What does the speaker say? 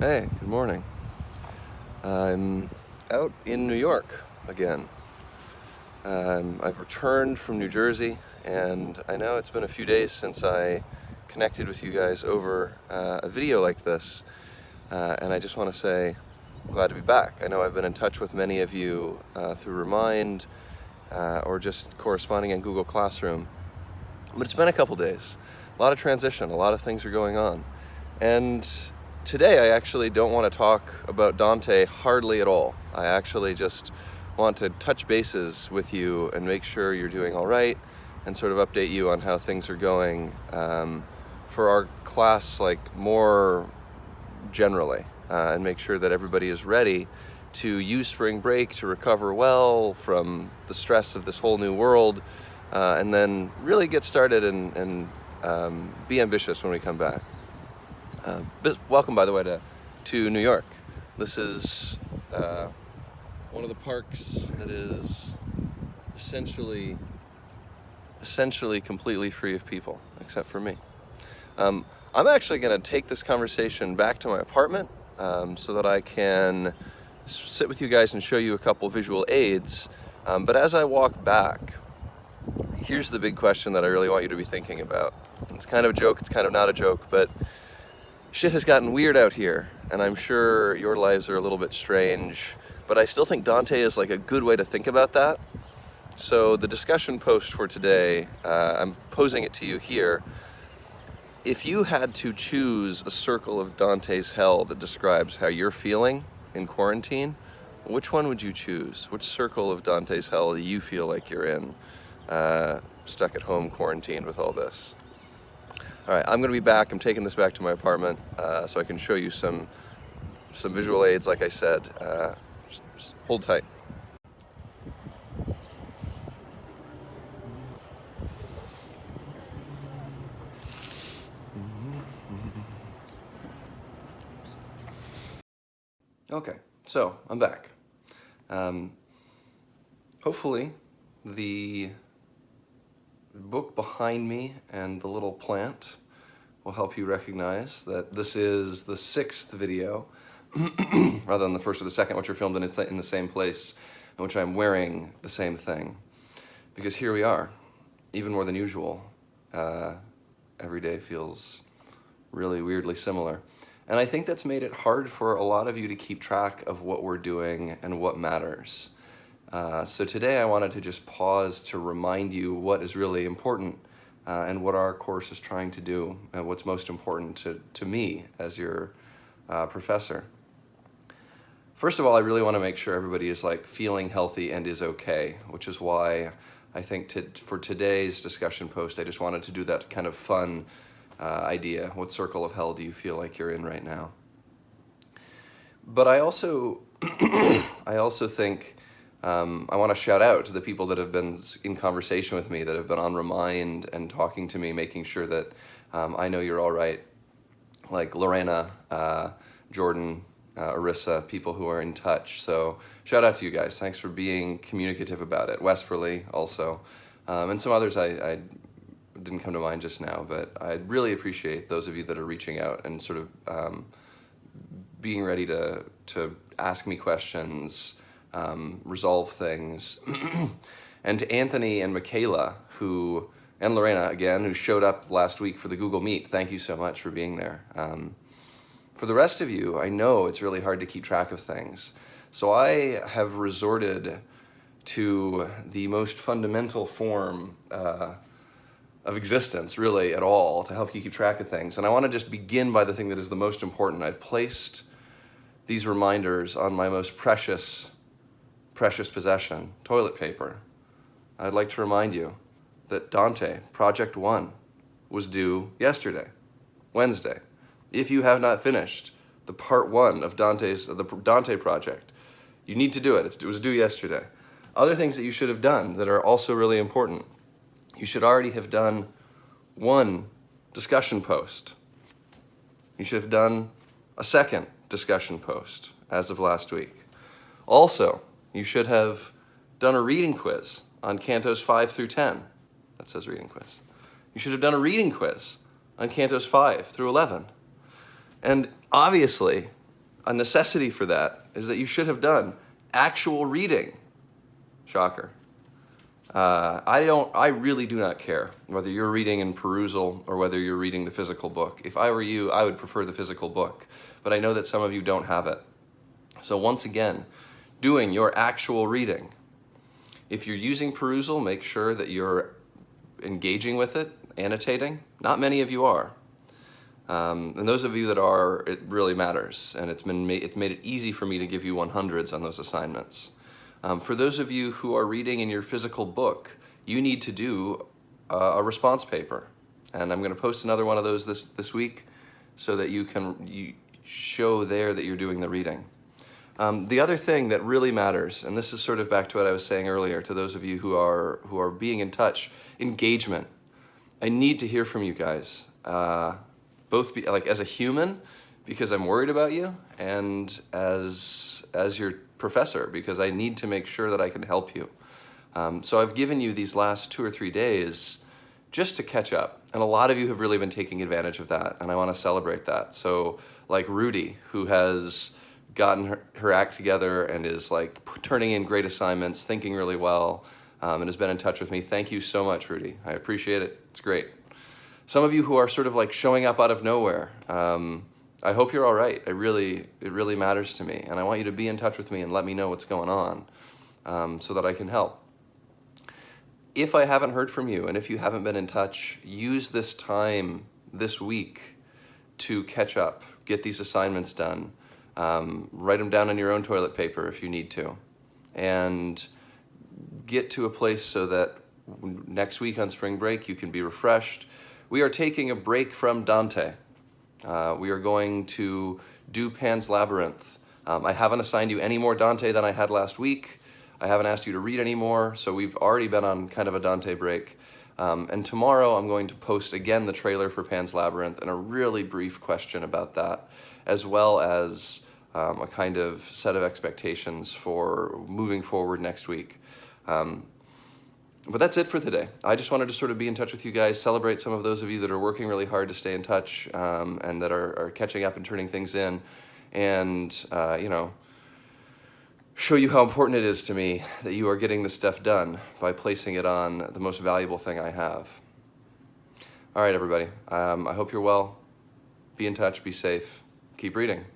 Hey, good morning. I'm out in New York again. I've returned from New Jersey, and I know it's been a few days since I connected with you guys over a video like this, and I just want to say I'm glad to be back. I know I've been in touch with many of you through Remind or just corresponding in Google Classroom, but it's been a couple days. A lot of transition, a lot of things are going on, and today I actually don't want to talk about Dante hardly at all. I actually just want to touch bases with you and make sure you're doing all right and sort of update you on how things are going for our class, like more generally, and make sure that everybody is ready to use spring break to recover well from the stress of this whole new world, and then really get started and be ambitious when we come back. Welcome, by the way, to New York. This is one of the parks that is essentially completely free of people, except for me. I'm actually going to take this conversation back to my apartment so that I can sit with you guys and show you a couple visual aids. But as I walk back, here's the big question that I really want you to be thinking about. It's kind of a joke, it's kind of not a joke, but shit has gotten weird out here, and I'm sure your lives are a little bit strange, but I still think Dante is like a good way to think about that. So the discussion post for today, I'm posing it to you here. If you had to choose a circle of Dante's hell that describes how you're feeling in quarantine, which one would you choose? Which circle of Dante's hell do you feel like you're in, stuck at home quarantined with all this? All right, I'm gonna be back. I'm taking this back to my apartment so I can show you some visual aids, like I said. Just hold tight. Okay, so I'm back. Hopefully the book behind me and the little plant will help you recognize that this is the 6th video rather than the 1st or the 2nd, which are filmed in the same place, in which I'm wearing the same thing. Because here we are, even more than usual. Every day feels really weirdly similar. And I think that's made it hard for a lot of you to keep track of what we're doing and what matters. So today I wanted to just pause to remind you what is really important and what our course is trying to do and what's most important to me as your professor. First of all, I really want to make sure everybody is like feeling healthy and is okay, which is why I think for today's discussion post, I just wanted to do that kind of fun idea. What circle of hell do you feel like you're in right now? But I also think I want to shout out to the people that have been in conversation with me, that have been on Remind and talking to me, making sure that I know you're all right. Like Lorena, Jordan, Arissa, people who are in touch. So shout out to you guys. Thanks for being communicative about it. Westfurley also. And some others I didn't come to mind just now, but I really appreciate those of you that are reaching out and sort of being ready to ask me questions, resolve things. And to Anthony and Michaela, and Lorena again, who showed up last week for the Google Meet, thank you so much for being there. For the rest of you, I know it's really hard to keep track of things. So I have resorted to the most fundamental form of existence, really, at all, to help you keep track of things. And I want to just begin by the thing that is the most important. I've placed these reminders on my most precious possession, toilet paper. I'd like to remind you that Dante, Project 1, was due yesterday, Wednesday. If you have not finished the part 1 of the Dante project, you need to do it. It was due yesterday. Other things that you should have done that are also really important. You should already have done 1 discussion post. You should have done a 2nd discussion post as of last week. Also, you should have done a reading quiz on Cantos 5 through 10. That says reading quiz. You should have done a reading quiz on Cantos 5 through 11. And obviously, a necessity for that is that you should have done actual reading. Shocker. I really do not care whether you're reading in perusal or whether you're reading the physical book. If I were you, I would prefer the physical book, but I know that some of you don't have it. So once again, doing your actual reading. If you're using perusal, make sure that you're engaging with it, annotating. Not many of you are. And those of you that are, it really matters, and it's made it easy for me to give you 100s on those assignments. For those of you who are reading in your physical book, you need to do a response paper. And I'm going to post another one of those this week so that you show there that you're doing the reading. The other thing that really matters, and this is sort of back to what I was saying earlier to those of you who are being in touch, engagement. I need to hear from you guys, both like as a human, because I'm worried about you, and as your professor, because I need to make sure that I can help you. So I've given you these last 2 or 3 days just to catch up, and a lot of you have really been taking advantage of that, and I want to celebrate that. So like Rudy, who has gotten her act together and is like turning in great assignments, thinking really well, and has been in touch with me. Thank you so much, Rudy. I appreciate it. It's great. Some of you who are sort of like showing up out of nowhere, I hope you're all right. It really matters to me, and I want you to be in touch with me and let me know what's going on, so that I can help. If I haven't heard from you, and if you haven't been in touch, use this time this week to catch up, get these assignments done. Write them down on your own toilet paper if you need to, and get to a place so that next week on spring break you can be refreshed. We are taking a break from Dante. We are going to do Pan's Labyrinth. I haven't assigned you any more Dante than I had last week. I haven't asked you to read any more, so we've already been on kind of a Dante break. And tomorrow I'm going to post again the trailer for Pan's Labyrinth and a really brief question about that, as well as a kind of set of expectations for moving forward next week. But that's it for today. I just wanted to sort of be in touch with you guys, celebrate some of those of you that are working really hard to stay in touch, and that are catching up and turning things in, and you know, show you how important it is to me that you are getting this stuff done by placing it on the most valuable thing I have. All right, everybody. I hope you're well. Be in touch. Be safe. Keep reading.